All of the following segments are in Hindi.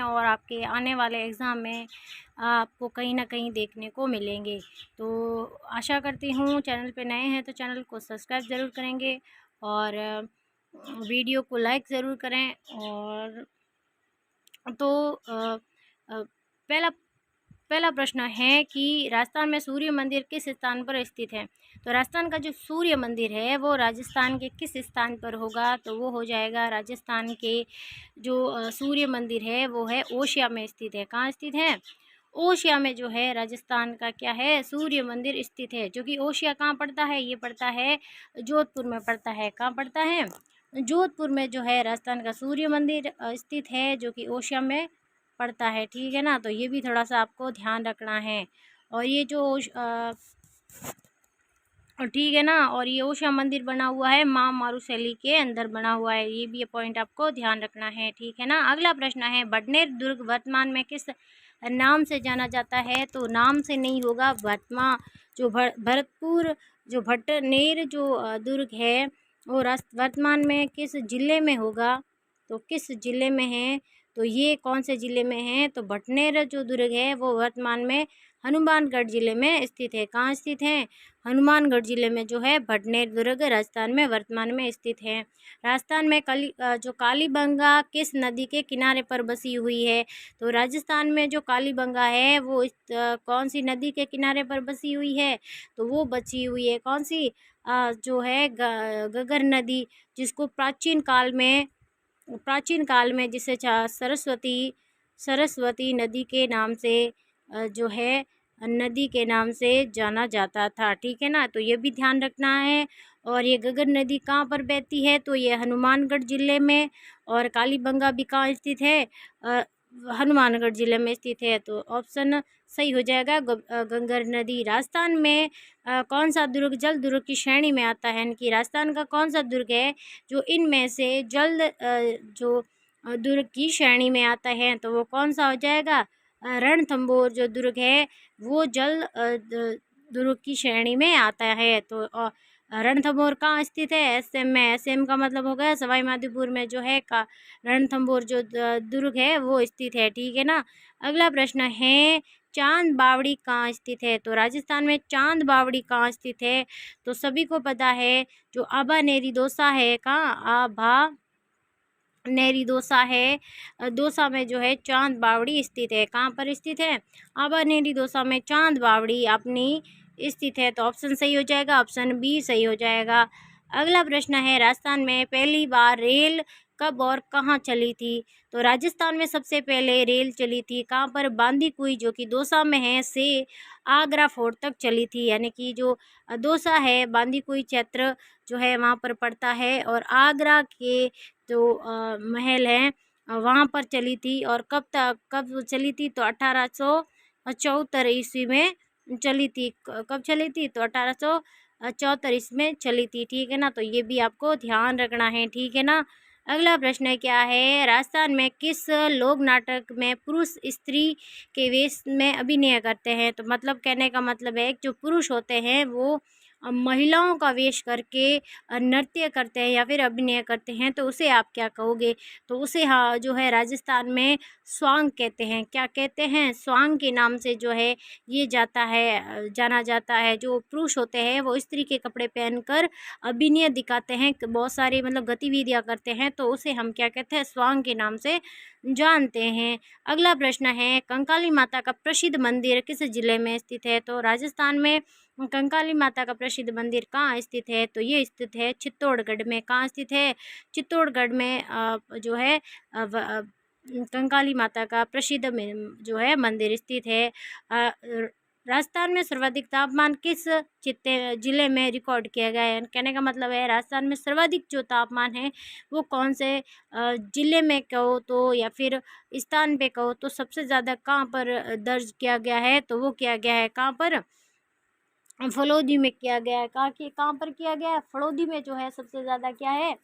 और आपके आने वाले एग्ज़ाम में आपको कहीं ना कहीं देखने को मिलेंगे। तो आशा करती हूँ चैनल पे नए हैं तो चैनल को सब्सक्राइब ज़रूर करेंगे और वीडियो को लाइक ज़रूर करें। और तो पहला पहला प्रश्न है कि राजस्थान में सूर्य मंदिर किस स्थान पर स्थित है। तो राजस्थान का जो सूर्य मंदिर है वो राजस्थान के किस स्थान पर होगा, तो वो हो जाएगा राजस्थान के जो सूर्य मंदिर है वो है ओसिया में स्थित है। कहाँ स्थित है? ओसिया में जो है राजस्थान का क्या है, सूर्य मंदिर स्थित है। जो कि ओसिया कहाँ पड़ता है, ये पड़ता है जोधपुर में पड़ता है। कहाँ पड़ता है? जोधपुर में जो है राजस्थान का सूर्य मंदिर स्थित है, जो कि ओसिया में पड़ता है। ठीक है ना, तो ये भी थोड़ा सा आपको ध्यान रखना है। और ये जो ठीक है ना, और ये ओसिया मंदिर बना हुआ है माँ मारुशैली के अंदर बना हुआ है। ये भी पॉइंट आपको ध्यान रखना है। ठीक है ना। अगला प्रश्न है भटनेर दुर्ग वर्तमान में किस नाम से जाना जाता है। तो नाम से नहीं होगा, जो भरतपुर जो भटनेर जो दुर्ग है वो वर्तमान में किस जिले में होगा, तो किस जिले में है, तो ये कौन से ज़िले में है, तो भटनेर जो दुर्ग है वो वर्तमान में हनुमानगढ़ ज़िले में स्थित है। कहाँ स्थित है? हनुमानगढ़ ज़िले में जो है भटनेर दुर्ग राजस्थान में वर्तमान में स्थित है। राजस्थान में जो कालीबंगा किस नदी के किनारे पर बसी हुई है। तो राजस्थान में जो कालीबंगा है वो कौन सी नदी के किनारे पर बसी हुई है, तो वो बची हुई है कौन सी, जो है गगर नदी, जिसको प्राचीन काल में जिसे सरस्वती नदी के नाम से जो है नदी के नाम से जाना जाता था। ठीक है ना, तो ये भी ध्यान रखना है। और ये गगर नदी कहाँ पर बहती है, तो ये हनुमानगढ़ ज़िले में। और कालीबंगा भी कहाँ स्थित है, हनुमानगढ़ ज़िले में स्थित है। तो ऑप्शन सही हो जाएगा गंगर नदी। राजस्थान में कौन सा दुर्ग जल दुर्ग की श्रेणी में आता है, यानी कि राजस्थान का कौन सा दुर्ग है जो इनमें से दुर्ग की श्रेणी में आता है, तो वो कौन सा हो जाएगा, रणथंभौर जो दुर्ग है वो दुर्ग की श्रेणी में आता है। तो रणथंभौर कहाँ स्थित है, एसएम में। एसएम का मतलब हो गया सवाई माधोपुर में जो है का रणथंभौर जो दुर्ग है वो स्थित है। ठीक है ना। अगला प्रश्न है चांद बावड़ी कहाँ स्थित है। तो राजस्थान में चांद बावड़ी कहाँ स्थित है, तो सभी को पता है जो आभा नेरी दोसा है, कहाँ आभा नेरी दोसा है, दोसा में जो है चांद बावड़ी स्थित है। कहाँ पर स्थित है, आभा नेरी दोसा में चांद बावड़ी अपनी स्थित है। तो ऑप्शन सही हो जाएगा, ऑप्शन बी सही हो जाएगा। अगला प्रश्न है राजस्थान में पहली बार रेल कब और कहाँ चली थी। तो राजस्थान में सबसे पहले रेल चली थी कहाँ पर, बांदीकुई जो कि दौसा में है से आगरा फोर्ट तक चली थी। यानी कि जो दौसा है बांदीकुई क्षेत्र जो है वहाँ पर पड़ता है, और आगरा के जो महल हैं वहाँ पर चली थी। और कब चली थी, तो 1874 ईस्वी में चली थी। कब चली थी, तो 1874 इसमें चली थी। ठीक है ना, तो ये भी आपको ध्यान रखना है। ठीक है ना। अगला प्रश्न क्या है राजस्थान में किस लोक नाटक में पुरुष स्त्री के वेश में अभिनय करते हैं। तो मतलब कहने का मतलब है जो पुरुष होते हैं वो महिलाओं का वेश करके नृत्य करते हैं या फिर अभिनय करते हैं, तो उसे आप क्या कहोगे। तो उसे हाँ जो है राजस्थान में स्वांग कहते हैं। क्या कहते हैं, स्वांग के नाम से जो है ये जाना जाता है। जो पुरुष होते हैं वो स्त्री के कपड़े पहनकर अभिनय दिखाते हैं, बहुत सारी मतलब गतिविधियां करते हैं, तो उसे हम क्या कहते हैं, स्वांग के नाम से जानते हैं। अगला प्रश्न है कंकाली माता का प्रसिद्ध मंदिर किस जिले में स्थित है। तो राजस्थान में कंकाली माता का प्रसिद्ध मंदिर कहाँ स्थित है, तो ये स्थित है चित्तौड़गढ़ में। कहाँ स्थित है, चित्तौड़गढ़ में जो है कंकाली माता का प्रसिद्ध जो है मंदिर स्थित है। राजस्थान में सर्वाधिक तापमान किस जिले में रिकॉर्ड किया गया है। कहने का मतलब है राजस्थान में सर्वाधिक जो तापमान है वो कौन से जिले में कहो तो या फिर स्थान पे कहो तो सबसे ज़्यादा कहाँ पर दर्ज किया गया है, तो वो किया गया है कहाँ पर, फलौदी में किया गया है। कहाँ पर किया गया है, फलौदी में जो है सबसे ज़्यादा क्या है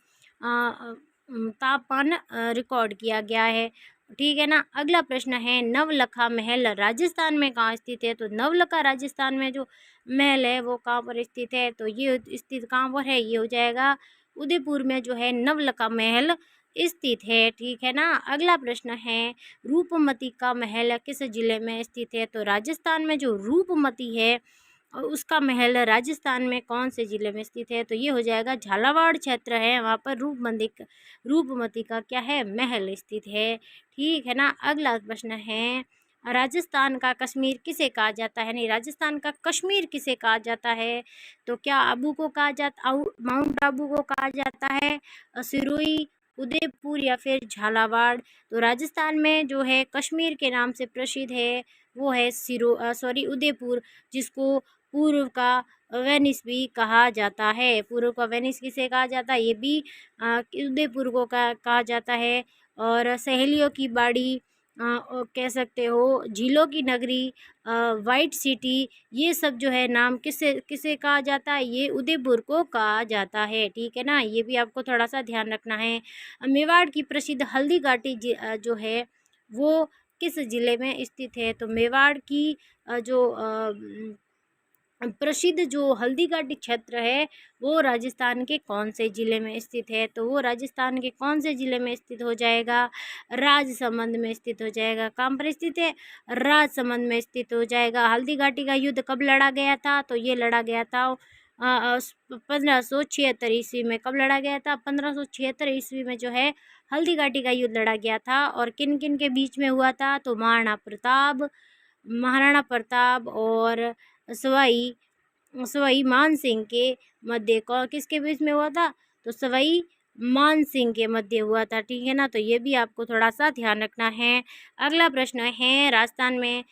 तापमान रिकॉर्ड किया गया है। ठीक है ना। अगला प्रश्न है नवलखा महल राजस्थान में कहाँ स्थित है। तो नवलखा राजस्थान में जो महल है वो कहाँ पर स्थित है, तो ये स्थित कहाँ पर है, ये हो जाएगा उदयपुर में जो है नवलखा महल स्थित है, ठीक है ना। अगला प्रश्न है, रूपमती का महल किस जिले में स्थित है? तो राजस्थान में जो रूपमती है उसका महल राजस्थान में कौन से ज़िले में स्थित है? तो ये हो जाएगा झालावाड़ क्षेत्र है, वहाँ पर रूपमती का क्या है, महल स्थित है, ठीक है ना। अगला प्रश्न है, राजस्थान का कश्मीर किसे कहा जाता है? नहीं, राजस्थान का कश्मीर किसे कहा जाता है? तो क्या आबू को कहा जाता, माउंट आबू को कहा जाता है, सिरोही, उदयपुर या फिर झालावाड़? तो राजस्थान में जो है कश्मीर के नाम से प्रसिद्ध है वो है उदयपुर, जिसको पूर्व का वेनिस भी कहा जाता है। पूर्व का वेनिस किसे कहा जाता है? ये भी उदयपुर को कहा जाता है। और सहेलियों की बाड़ी कह सकते हो, झीलों की नगरी, वाइट सिटी, ये सब जो है नाम किसे किसे कहा जाता है? ये उदयपुर को कहा जाता है, ठीक है ना। ये भी आपको थोड़ा सा ध्यान रखना है। मेवाड़ की प्रसिद्ध हल्दी घाटी जो है वो किस जिले में स्थित है? तो मेवाड़ की जो प्रसिद्ध जो हल्दी घाटी क्षेत्र है वो राजस्थान के कौन से ज़िले में स्थित है? तो वो राजस्थान के कौन से ज़िले में स्थित हो जाएगा? राजसमंद में स्थित हो जाएगा। कहाँ पर स्थित है? राजसमंद में स्थित हो जाएगा। हल्दी घाटी का युद्ध कब लड़ा गया था? तो ये लड़ा गया था 1576 ईस्वी में। कब लड़ा गया था? 1576 ईस्वी में जो है हल्दी घाटी का युद्ध लड़ा गया था। और किन किन के बीच में हुआ था? तो महाराणा प्रताप और सवाई सवाई मान सिंह के मध्य। किसके बीच में हुआ था? तो सवाई मान सिंह के मध्य हुआ था, ठीक है ना। तो ये भी आपको थोड़ा सा ध्यान रखना है। अगला प्रश्न है, राजस्थान में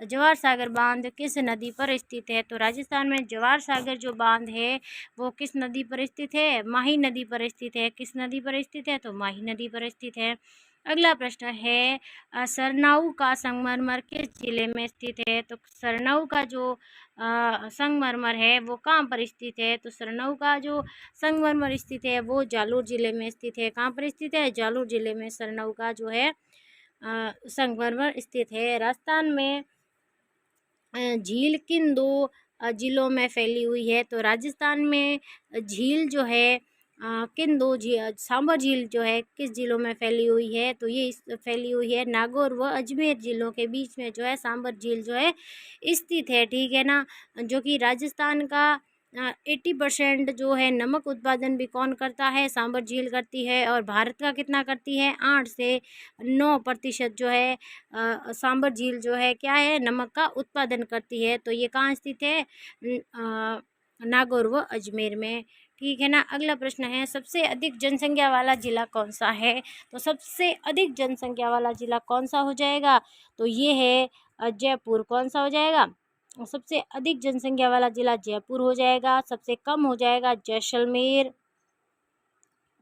जवाहर सागर बांध किस नदी पर स्थित है? तो राजस्थान में जवाहर सागर जो बांध है वो किस नदी पर स्थित है? माही नदी पर स्थित है। किस नदी पर स्थित है? तो माही नदी पर स्थित है। अगला प्रश्न है, सरनाऊ का संगमरमर किस जिले में स्थित है? तो सरनाऊ का जो संगमरमर है वो कहाँ पर स्थित है? तो सरनाऊ का जो संगमरमर स्थित है वो जालोर जिले में स्थित है। कहाँ पर स्थित है? जालोर जिले में सरनाऊ का जो है संगमरमर स्थित है। राजस्थान में झील किन दो जिलों में फैली हुई है? तो राजस्थान में झील जो है किन दो सांभर झील जो है किस जिलों में फैली हुई है? तो ये फैली हुई है नागौर व अजमेर जिलों के बीच में जो है सांभर झील जो है स्थित है, ठीक है ना। जो कि राजस्थान का 80% जो है नमक उत्पादन भी कौन करता है? सांभर झील करती है। और भारत का कितना करती है? 8 से 9% जो है सांभर झील जो है क्या है, नमक का उत्पादन करती है। तो ये कहाँ स्थित है? नागौर व अजमेर में, ठीक है ना। अगला प्रश्न है, सबसे अधिक जनसंख्या वाला जिला कौन सा है? तो सबसे अधिक जनसंख्या वाला जिला कौन सा हो जाएगा? तो ये है जयपुर। कौन सा हो जाएगा? सबसे अधिक जनसंख्या वाला जिला जयपुर हो जाएगा। सबसे कम हो जाएगा जैसलमेर।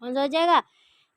कौन सा हो जाएगा?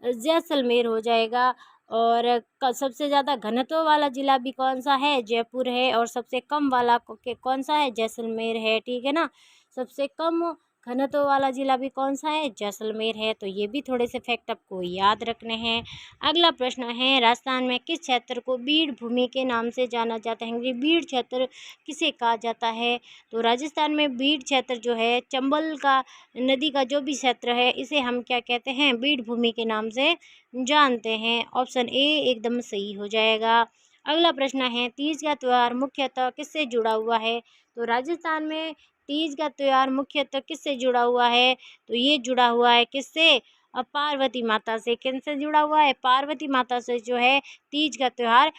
जैसलमेर हो जाएगा। और सबसे ज़्यादा घनत्व वाला जिला भी कौन सा है? जयपुर है। और सबसे कम वाला कौन सा है? जैसलमेर है, ठीक है ना। सबसे कम घनत्व वाला जिला भी कौन सा है? जैसलमेर है। तो ये भी थोड़े से फैक्ट आपको याद रखने हैं। अगला प्रश्न है, राजस्थान में किस क्षेत्र को बीड़ भूमि के नाम से जाना जाता है? ये बीड़ क्षेत्र किसे कहा जाता है? तो राजस्थान में बीड़ क्षेत्र जो है चंबल का नदी का जो भी क्षेत्र है इसे हम क्या कहते हैं? बीड़ भूमि के नाम से जानते हैं। ऑप्शन ए एकदम सही हो जाएगा। अगला प्रश्न है, तीज का त्यौहार मुख्यतः किससे जुड़ा हुआ है? तो राजस्थान में तीज का त्यौहार मुख्यतः किससे जुड़ा हुआ है? तो ये जुड़ा हुआ है किससे? पार्वती माता से। किनसे जुड़ा हुआ है? पार्वती माता से जो है तीज का त्यौहार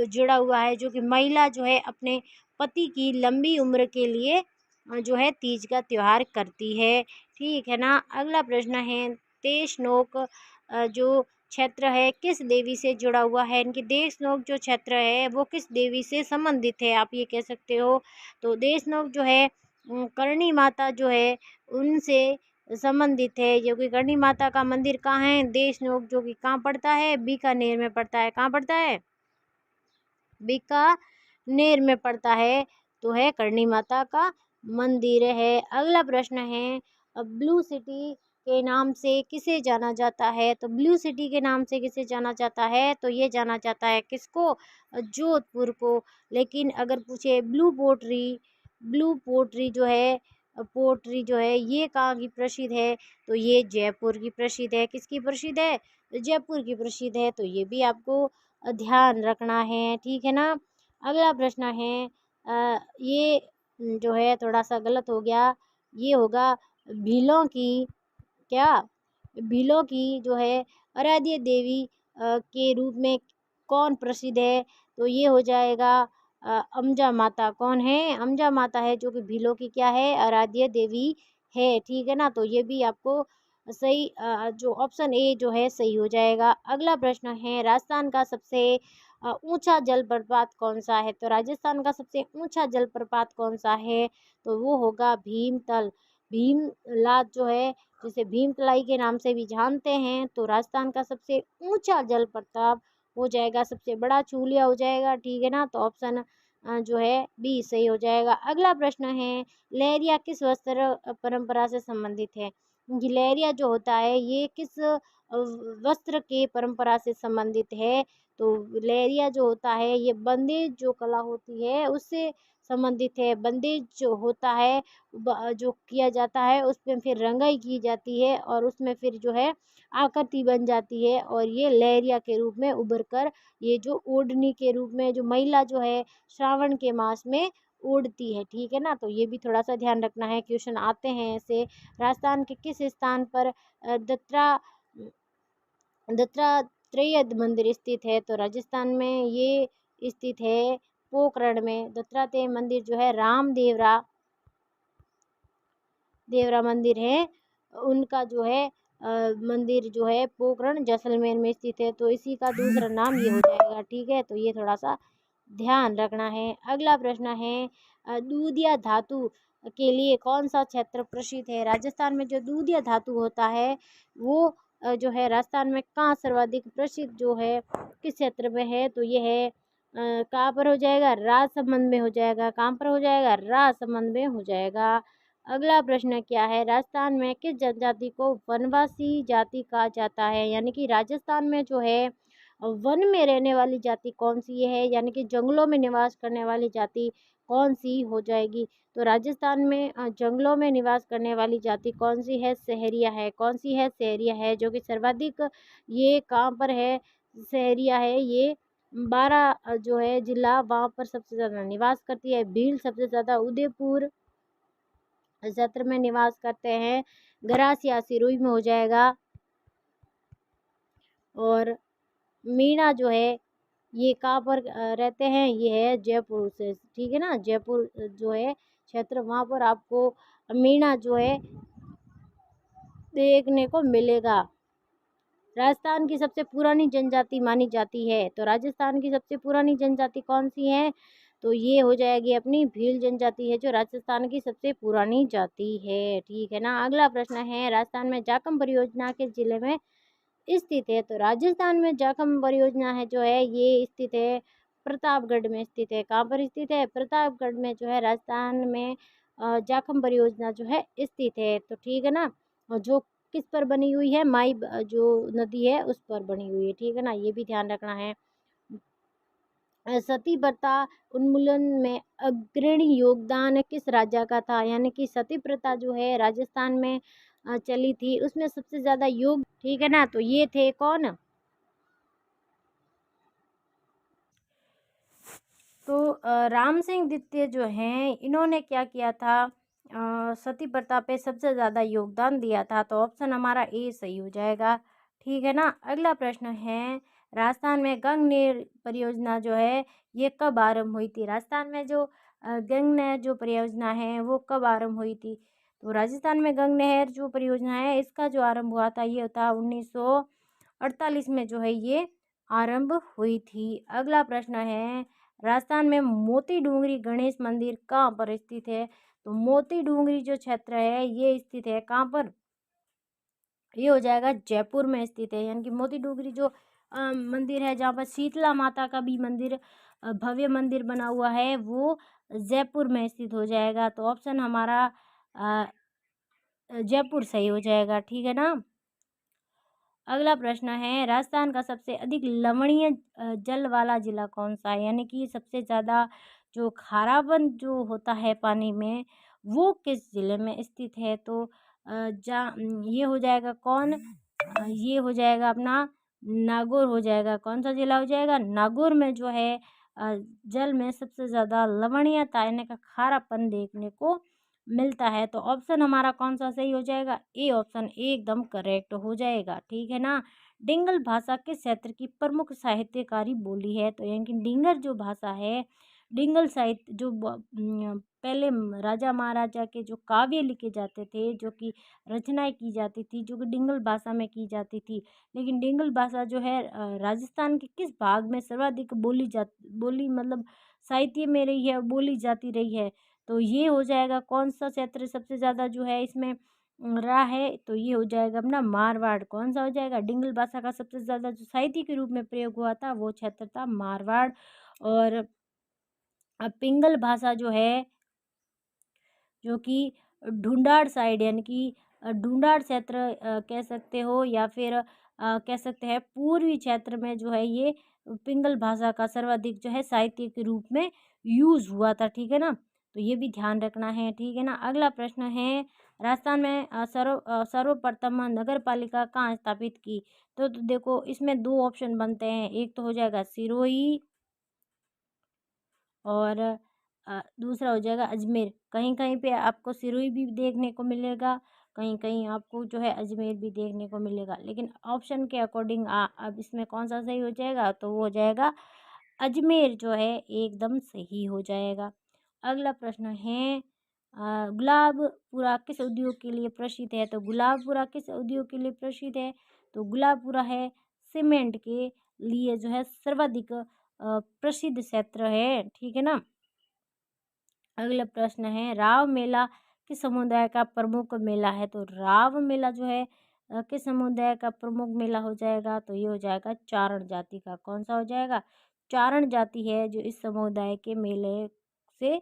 जुड़ा हुआ है, जो कि महिला जो है अपने पति की लंबी उम्र के लिए जो है तीज का त्यौहार करती है, ठीक है ना। अगला प्रश्न है, देशनोक जो क्षेत्र है किस देवी से जुड़ा हुआ है? इनकी देशनोक जो क्षेत्र है वो किस देवी से संबंधित है, आप ये कह सकते हो। तो देशनोक जो है करणी माता जो है उनसे संबंधित है, जो कि करणी माता का मंदिर कहाँ है? देशनोक, जो कि कहाँ पड़ता है? बीकानेर में पड़ता है। कहाँ पड़ता है? बीकानेर में पड़ता है। तो है करणी माता का मंदिर है। अगला प्रश्न है, ब्लू सिटी के नाम से किसे जाना जाता है? तो ब्लू सिटी के नाम से किसे जाना जाता है? तो ये जाना जाता है किसको? जोधपुर को। लेकिन अगर पूछे ब्लू पोट्री जो है पोट्री जो है ये कहाँ की प्रसिद्ध है, तो ये जयपुर की प्रसिद्ध है। किसकी प्रसिद्ध है, जयपुर की प्रसिद्ध है। तो ये भी आपको ध्यान रखना है, ठीक है ना। अगला प्रश्न है ये जो है थोड़ा सा गलत हो गया, ये होगा भीलों की क्या, भीलों की जो है आराध्य देवी के रूप में कौन प्रसिद्ध है, तो ये हो जाएगा अम्जा माता। कौन है, अम्जा माता है जो कि भीलों की क्या है, आराध्य देवी है, ठीक है ना। तो ये भी आपको सही जो ऑप्शन ए जो है सही हो जाएगा। अगला प्रश्न है राजस्थान का सबसे ऊंचा जलप्रपात कौन सा है, तो राजस्थान का सबसे ऊंचा जलप्रपात कौन सा है, तो वो होगा भीमतल। भीमलात जो है जिसे भीमतलाई के नाम से भी जानते हैं, तो राजस्थान का सबसे ऊंचा जलप्रपात हो जाएगा, सबसे बड़ा चूलिया हो जाएगा, ठीक है ना। तो ऑप्शन जो है बी सही हो जाएगा। अगला प्रश्न है लहरिया किस वस्त्र परंपरा से संबंधित है, ये लहरिया जो होता है ये किस वस्त्र के परंपरा से संबंधित है, तो लहरिया जो होता है ये बंदेज जो कला होती है उससे संबंधित है। बंदेज जो होता है जो किया जाता है उसमें फिर रंगाई की जाती है और उसमें फिर जो है आकृति बन जाती है, और ये लहरिया के रूप में उभर कर ये जो ओढ़नी के रूप में जो महिला जो है श्रावण के मास में ओढ़ती है, ठीक है ना। तो ये भी थोड़ा सा ध्यान रखना है, क्वेश्चन आते हैं ऐसे। राजस्थान के किस स्थान पर दत्तात्रेय मंदिर स्थित है, तो राजस्थान में ये स्थित है पोखरण में। दत्तात्रेय मंदिर जो है रामदेवरा देवरा मंदिर है, उनका जो है मंदिर जो है पोखरण जैसलमेर में स्थित है, तो इसी का दूसरा नाम ये हो जाएगा, ठीक है। तो ये थोड़ा सा ध्यान रखना है। अगला प्रश्न है दूधिया धातु के लिए कौन सा क्षेत्र प्रसिद्ध है, राजस्थान में जो दूधिया धातु होता है वो जो है राजस्थान में कहाँ सर्वाधिक प्रसिद्ध जो है किस क्षेत्र में है, तो ये है कहाँ पर हो जाएगा, राजसमंद में हो जाएगा। कहाँ पर हो जाएगा, राजसमंद में हो जाएगा। अगला प्रश्न क्या है राजस्थान में किस जनजाति को वनवासी जाति कहा जाता है, यानी कि राजस्थान में जो है वन में रहने वाली जाति कौन सी है, यानी कि जंगलों में निवास करने वाली जाति कौन सी हो जाएगी, तो राजस्थान में जंगलों में निवास करने वाली जाति कौन सी है, सहरिया है। कौन सी है, सहरिया है, जो कि सर्वाधिक ये कहाँ पर है, सहरिया है ये 12 जो है जिला वहाँ पर सबसे ज़्यादा निवास करती है। भील सबसे ज़्यादा उदयपुर क्षेत्र में निवास करते हैं। गरासिया सिरोही में हो जाएगा। और मीणा जो है ये कहाँ पर रहते हैं, ये है जयपुर से, ठीक है ना। जयपुर जो है क्षेत्र वहाँ पर आपको मीणा जो है देखने को मिलेगा। राजस्थान की सबसे पुरानी जनजाति मानी जाती है, तो राजस्थान की सबसे पुरानी जनजाति कौन सी है, तो ये हो जाएगी अपनी भील जनजाति है जो राजस्थान की सबसे पुरानी जाति है, ठीक है ना। अगला प्रश्न है राजस्थान में जाखम परियोजना के जिले में स्थित है, तो राजस्थान में जाखम परियोजना है जो है ये स्थित है प्रतापगढ़ में स्थित है। कहाँ पर स्थित है, प्रतापगढ़ में जो है राजस्थान में जाखम परियोजना जो है स्थित है, तो ठीक है ना। और जो किस पर बनी हुई है, जो नदी है उस पर बनी हुई है, ठीक है ना। ये भी ध्यान रखना है। सती प्रथा उन्मूलन में अग्रणी योगदान किस राज्य का था, यानी कि सती प्रथा जो है राजस्थान में चली थी उसमें सबसे ज्यादा योग, ठीक है ना। तो ये थे कौन, तो राम सिंह द्वितीय जो हैं इन्होंने क्या किया था, सती प्रथा पे सबसे ज़्यादा योगदान दिया था, तो ऑप्शन हमारा ए सही हो जाएगा, ठीक है ना। अगला प्रश्न है राजस्थान में गंगनेर परियोजना जो है ये कब आरंभ हुई थी, राजस्थान में जो गंगनहर जो परियोजना है वो कब आरंभ हुई थी, तो राजस्थान में गंगनहर जो परियोजना है इसका जो आरंभ हुआ था ये था 1948 में जो है ये आरंभ हुई थी। अगला प्रश्न है राजस्थान में मोती डूंगरी गणेश मंदिर कहाँ पर स्थित है, तो मोती डूंगरी जो क्षेत्र है ये स्थित है कहाँ पर, ये हो जाएगा जयपुर में स्थित है। यानी कि मोती डूंगरी जो मंदिर है जहाँ पर शीतला माता का भी मंदिर भव्य मंदिर बना हुआ है वो जयपुर में स्थित हो जाएगा, तो ऑप्शन हमारा अ, जयपुर सही हो जाएगा, ठीक है ना। अगला प्रश्न है राजस्थान का सबसे अधिक लवणीय जल वाला जिला कौन सा है, यानी कि सबसे ज़्यादा जो खारापन जो होता है पानी में वो किस जिले में स्थित है? तो ये हो जाएगा कौन, ये हो जाएगा अपना नागौर हो जाएगा। कौन सा जिला हो जाएगा? नागौर में जो है जल में सबसे ज़्यादा लवणीयता यानी कि खारापन देखने को मिलता है। तो ऑप्शन हमारा कौन सा सही हो जाएगा? ए ऑप्शन एकदम करेक्ट हो जाएगा, ठीक है ना। डिंगल भाषा किस क्षेत्र की प्रमुख साहित्यकारी बोली है? तो यानी कि डिंगर जो भाषा है, डिंगल साहित्य जो पहले राजा महाराजा के जो काव्य लिखे जाते थे, जो कि रचनाएं की जाती थी, जो कि डिंगल भाषा में की जाती थी। लेकिन डिंगल भाषा जो है राजस्थान के किस भाग में सर्वाधिक बोली मतलब साहित्य में रही है, बोली जाती रही है? तो ये हो जाएगा कौन सा क्षेत्र सबसे ज़्यादा जो है इसमें रहा है? तो ये हो जाएगा अपना मारवाड़। कौन सा हो जाएगा? डिंगल भाषा का सबसे ज़्यादा जो साहित्य के रूप में प्रयोग हुआ था वो क्षेत्र था मारवाड़। और पिंगल भाषा जो है, जो कि ढूंढाड़ साइड यानी कि ढूंढाड़ क्षेत्र कह सकते हो, या फिर कह सकते हैं पूर्वी क्षेत्र में जो है ये पिंगल भाषा का सर्वाधिक जो है साहित्य के रूप में यूज हुआ था, ठीक है ना। तो ये भी ध्यान रखना है, ठीक है ना। अगला प्रश्न है, राजस्थान में सर्वप्रथम नगर पालिका कहाँ स्थापित की? तो देखो इसमें दो ऑप्शन बनते हैं, एक तो हो जाएगा सिरोही और दूसरा हो जाएगा अजमेर। कहीं कहीं पे आपको सिरोही भी देखने को मिलेगा, कहीं कहीं आपको जो है अजमेर भी देखने को मिलेगा, लेकिन ऑप्शन के अकॉर्डिंग अब इसमें कौन सा सही हो जाएगा? तो वो हो जाएगा अजमेर जो है एकदम सही हो जाएगा। अगला प्रश्न है, गुलाबपुरा किस उद्योग के लिए प्रसिद्ध है? तो गुलाबपुरा किस उद्योग के लिए प्रसिद्ध है? तो गुलाबपुरा है सीमेंट के लिए जो है सर्वाधिक प्रसिद्ध क्षेत्र है, ठीक है ना। अगला प्रश्न है, राव मेला किस समुदाय का प्रमुख मेला है? तो राव मेला जो है किस समुदाय का प्रमुख मेला हो जाएगा? तो ये हो जाएगा चारण जाति का। कौन सा हो जाएगा? चारण जाति है जो इस समुदाय के मेले से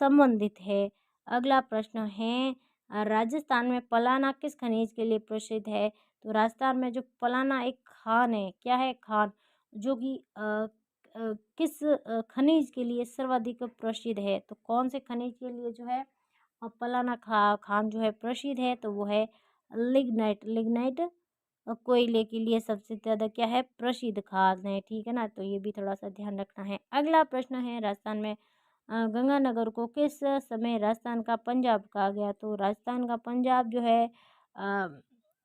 संबंधित है। अगला प्रश्न है, राजस्थान में पलाना किस खनिज के लिए प्रसिद्ध है? तो राजस्थान में जो पलाना एक खान है, क्या है? खान, जो कि किस खनिज के लिए सर्वाधिक प्रसिद्ध है? तो कौन से खनिज के लिए जो है पलाना खान जो है प्रसिद्ध है? तो वो है लिग्नाइट। लिग्नाइट कोयले के लिए सबसे ज़्यादा क्या है? प्रसिद्ध खान है, ठीक है ना। तो ये भी थोड़ा सा ध्यान रखना है। अगला प्रश्न है, राजस्थान में गंगानगर को किस समय राजस्थान का पंजाब कहा गया? तो राजस्थान का पंजाब जो है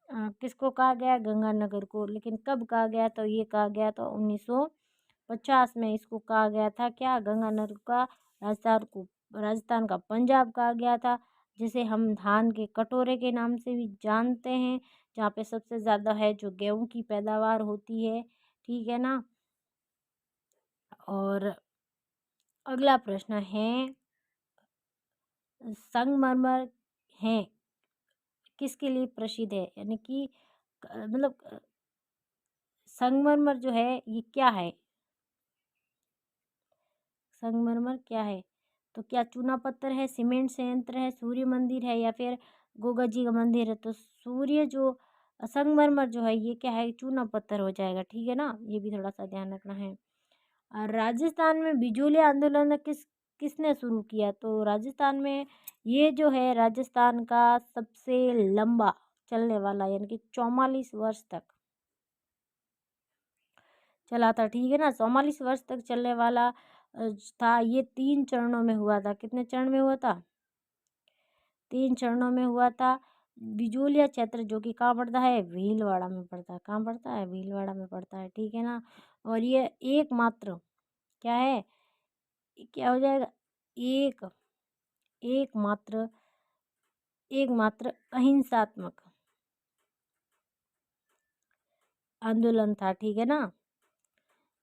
किसको कहा गया? गंगानगर को। लेकिन कब कहा गया? तो ये कहा गया तो 1950 में इसको कहा गया था, क्या? गंगानगर का राजस्थान का पंजाब कहा गया था, जिसे हम धान के कटोरे के नाम से भी जानते हैं, जहाँ पे सबसे ज़्यादा है जो गेहूं की पैदावार होती है, ठीक है ना। और अगला प्रश्न है, संगमरमर है किसके लिए प्रसिद्ध है? यानी कि मतलब संगमरमर जो है ये क्या है? संगमरमर क्या है? तो क्या चूना पत्थर है, सीमेंट संयंत्र है, सूर्य मंदिर है, या फिर गोगा जी का मंदिर है? तो सूर्य जो संगमरमर जो है ये क्या है? चूना पत्थर हो जाएगा, ठीक है ना। ये भी थोड़ा सा ध्यान रखना है। और राजस्थान में बिजोलिया आंदोलन किसने शुरू किया? तो राजस्थान में ये जो है राजस्थान का सबसे लंबा चलने वाला यानी कि 44 वर्ष तक चला था, ठीक है ना। 44 वर्ष तक चलने वाला था। ये 3 चरणों में हुआ था। कितने चरण में हुआ था? 3 चरणों में हुआ था। बिजोलिया क्षेत्र जो कि कहाँ पड़ता है? भीलवाड़ा में पड़ता है। कहाँ पड़ता है? भीलवाड़ा में पड़ता है, ठीक है ना। और ये एकमात्र क्या है? क्या हो जाएगा? एक एकमात्र एकमात्र अहिंसात्मक आंदोलन था, ठीक है ना।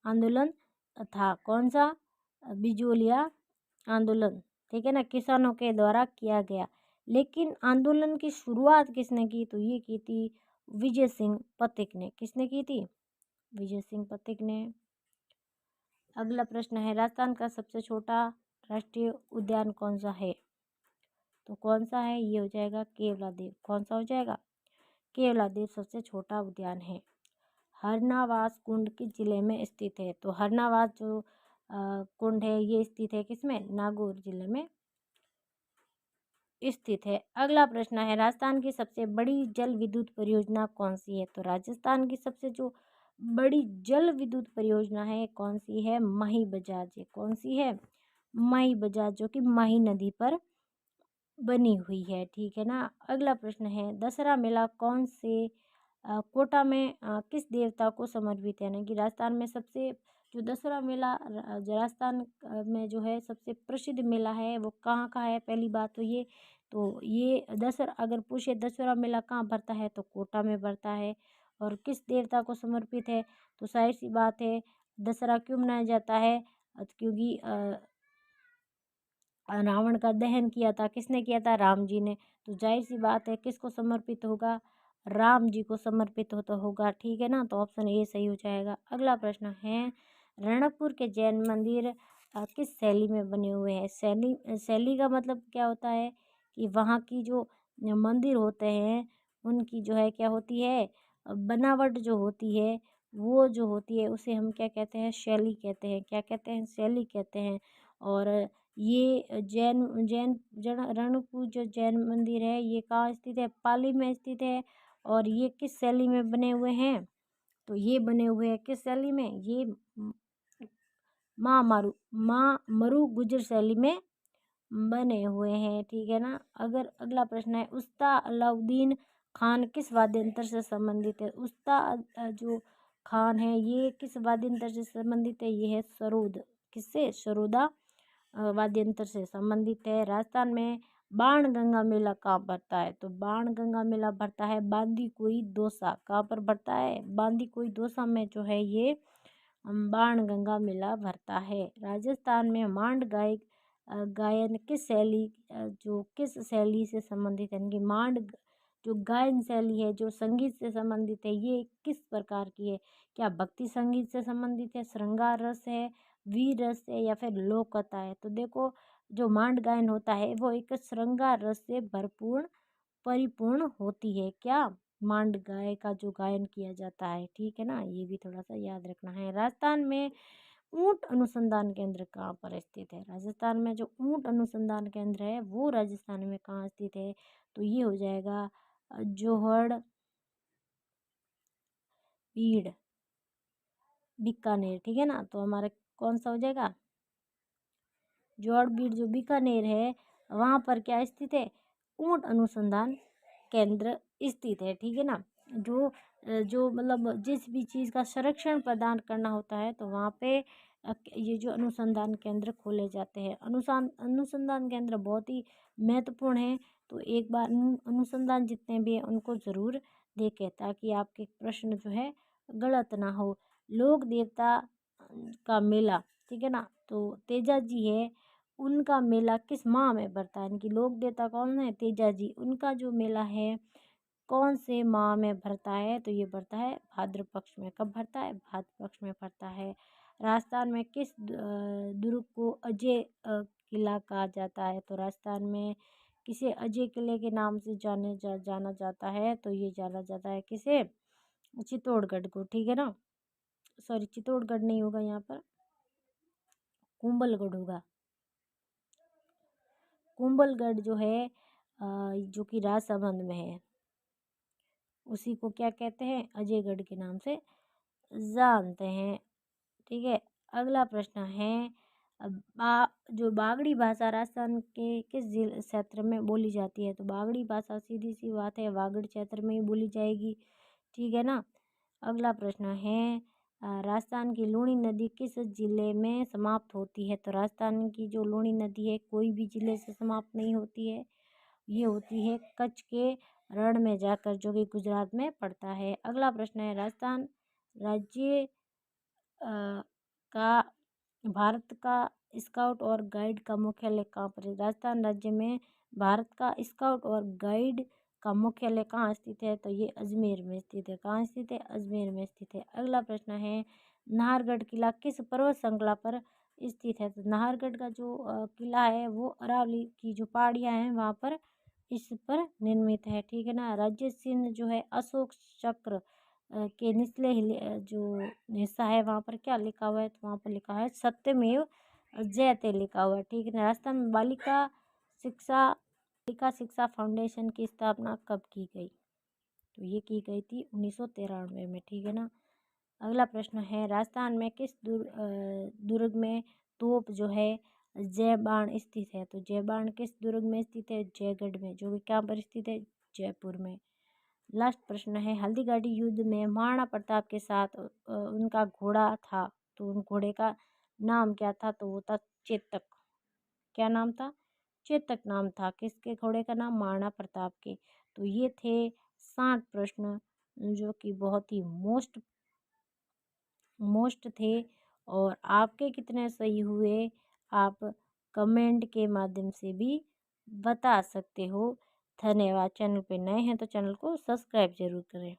आंदोलन था कौन सा? बिजोलिया आंदोलन, ठीक है ना, किसानों के द्वारा किया गया। लेकिन आंदोलन की शुरुआत किसने की? तो ये की थी विजय सिंह पथिक ने। किसने की थी? विजय सिंह पथिक ने। अगला प्रश्न है, राजस्थान का सबसे छोटा राष्ट्रीय उद्यान कौन सा है? तो कौन सा है? ये हो जाएगा केवलादेव। कौन सा हो जाएगा? केवलादेव सबसे छोटा उद्यान है। हरनावास कुंड किस जिले में स्थित है? तो हरनावास जो कुंड है ये स्थित है किसमें? नागौर जिले में स्थित है। अगला प्रश्न है, राजस्थान की सबसे बड़ी जल विद्युत परियोजना कौन सी है? तो राजस्थान की सबसे जो बड़ी जल विद्युत परियोजना है कौन सी है? माही बजाज है। कौन सी है? माही बजाज, जो कि माही नदी पर बनी हुई है। ठीक है ना। अगला प्रश्न है, दशहरा मेला कौन से कोटा में किस देवता को समर्पित है? यानी कि राजस्थान में सबसे जो दशहरा मेला राजस्थान में जो है सबसे प्रसिद्ध मेला है वो कहाँ का है? पहली बात तो ये दशहरा, अगर पूछे दशहरा मेला कहाँ भरता है तो कोटा में भरता है। और किस देवता को समर्पित है? तो जाहिर सी बात है, दशहरा क्यों मनाया जाता है? क्योंकि रावण का दहन किया था। किसने किया था? राम जी ने। तो जाहिर सी बात है किसको समर्पित होगा? राम जी को समर्पित हो तो होगा। ठीक है ना। तो ऑप्शन ए सही हो जाएगा। अगला प्रश्न है, रणकपुर के जैन मंदिर किस शैली में बने हुए हैं? शैली का मतलब क्या होता है कि वहाँ की जो मंदिर होते हैं उनकी जो है क्या होती है, बनावट जो होती है वो जो होती है उसे हम क्या कहते हैं? शैली कहते हैं। क्या कहते हैं? शैली कहते हैं। और ये जैन जैन जन रणकपुर जो जैन मंदिर है ये कहाँ स्थित है? पाली में स्थित है। और ये किस शैली में बने हुए हैं? तो ये बने हुए हैं किस शैली में? ये माँ मरु गुजर शैली में बने हुए हैं। ठीक है ना। अगर अगला प्रश्न है, उस्ता अलाउद्दीन खान किस वाद्य यंत्र से संबंधित है? उस्ता जो खान है ये किस वाद्य यंत्र से संबंधित है? ये है सरोद। किससे? सरोदा वाद्य यंत्र से संबंधित है। राजस्थान में बाण गंगा मेला कहाँ भरता है? तो बाण गंगा मेला भरता है बांदीकुई दौसा। कहाँ पर भरता है? बांदीकुई दौसा में जो है ये बाण गंगा मेला भरता है। राजस्थान में मांड गायन किस शैली जो किस शैली से संबंधित है? यानी कि जो गायन शैली है जो संगीत से संबंधित है ये किस प्रकार की है? क्या भक्ति संगीत से संबंधित है, श्रृंगार रस है, वीर रस है, या फिर लोक कथा है? तो देखो, जो मांड गायन होता है वो एक श्रृंगार रस से भरपूर परिपूर्ण होती है। क्या? मांड गाय का जो गायन किया जाता है। ठीक है ना। ये भी थोड़ा सा याद रखना है। राजस्थान में ऊंट अनुसंधान केंद्र कहाँ पर स्थित है? राजस्थान में जो ऊंट अनुसंधान केंद्र है वो राजस्थान में कहाँ स्थित है? तो ये हो जाएगा जोहड़ बीड़ बीकानेर। ठीक है ना। तो हमारा कौन सा हो जाएगा? जोहड़ बीड़ जो बीकानेर है वहाँ पर क्या स्थित है? ऊंट अनुसंधान केंद्र स्थित है। ठीक है ना। जो मतलब जिस भी चीज़ का संरक्षण प्रदान करना होता है तो वहाँ पे ये जो अनुसंधान केंद्र खोले जाते हैं। अनुसंधान केंद्र बहुत ही महत्वपूर्ण है। तो एक बार अनुसंधान जितने भी हैं उनको ज़रूर देखें ताकि आपके प्रश्न जो है गलत ना हो। लोक देवता का मेला, ठीक है ना, तो तेजा जी है उनका मेला किस माह में भरता है? यानी कि लोक देवता कौन है? तेजा जी। उनका जो मेला है कौन से माह में भरता है? तो ये भरता है भाद्र पक्ष में। कब भरता है? भाद्र पक्ष में भरता है। राजस्थान में किस दुर्ग को अजय किला कहा जाता है? तो राजस्थान में किसे अजय किले के नाम से जाना जाता है? तो ये जाना जाता है किसे? चित्तौड़गढ़ को। ठीक है ना। सॉरी, चित्तौड़गढ़ नहीं होगा यहाँ पर, कुंभलगढ़ होगा। कुंभलगढ़ जो है जो कि राजसमंद में है उसी को क्या कहते हैं? अजयगढ़ के नाम से जानते हैं। ठीक है। अगला प्रश्न है, जो बागड़ी भाषा राजस्थान के किस जिले क्षेत्र में बोली जाती है? तो बागड़ी भाषा सीधी सी बात है वागड़ क्षेत्र में ही बोली जाएगी। ठीक है ना। अगला प्रश्न है, राजस्थान की लूणी नदी किस जिले में समाप्त होती है? तो राजस्थान की जो लूणी नदी है कोई भी जिले से समाप्त नहीं होती है, ये होती है कच्छ के रण में जाकर, जो कि गुजरात में पड़ता है। अगला प्रश्न है, राजस्थान राज्य का भारत का स्काउट और गाइड का मुख्यालय कहाँ पर है? राजस्थान राज्य में भारत का स्काउट और गाइड का मुख्यालय कहाँ स्थित है? तो ये अजमेर में स्थित है। कहाँ स्थित है? अजमेर में स्थित है। अगला प्रश्न है, नाहरगढ़ किला किस पर्वत श्रृंखला पर स्थित है? तो नाहरगढ़ का जो किला है वो अरावली की जो पहाड़ियाँ हैं वहाँ पर इस पर निर्मित है। ठीक है ना। राज्य चिन्ह जो है अशोक चक्र के निचले जो हिस्सा है वहाँ पर क्या लिखा हुआ है? तो वहाँ पर लिखा है सत्यमेव जयते लिखा हुआ है। ठीक है ना। राजस्थान में बालिका शिक्षा बालिका शिक्षा फाउंडेशन की स्थापना कब की गई? तो ये की गई थी 1993 में, ठीक है ना। अगला प्रश्न है, राजस्थान में किस दुर्ग में तोप जो है जय बाण स्थित है? तो जय बाण किस दुर्ग में स्थित है? जयगढ़ में, जो कि कहाँ पर स्थित है? जयपुर में। लास्ट प्रश्न है, हल्दीघाटी युद्ध में महाराणा प्रताप के साथ उनका घोड़ा था, तो उन घोड़े का नाम क्या था? तो वो था चेतक। क्या नाम था? चेतक नाम था। किसके घोड़े का नाम? महाराणा प्रताप के। तो ये थे 60 प्रश्न जो कि बहुत ही मोस्ट थे। और आपके कितने सही हुए आप कमेंट के माध्यम से भी बता सकते हो। धन्यवाद। चैनल पे नए हैं तो चैनल को सब्सक्राइब जरूर करें।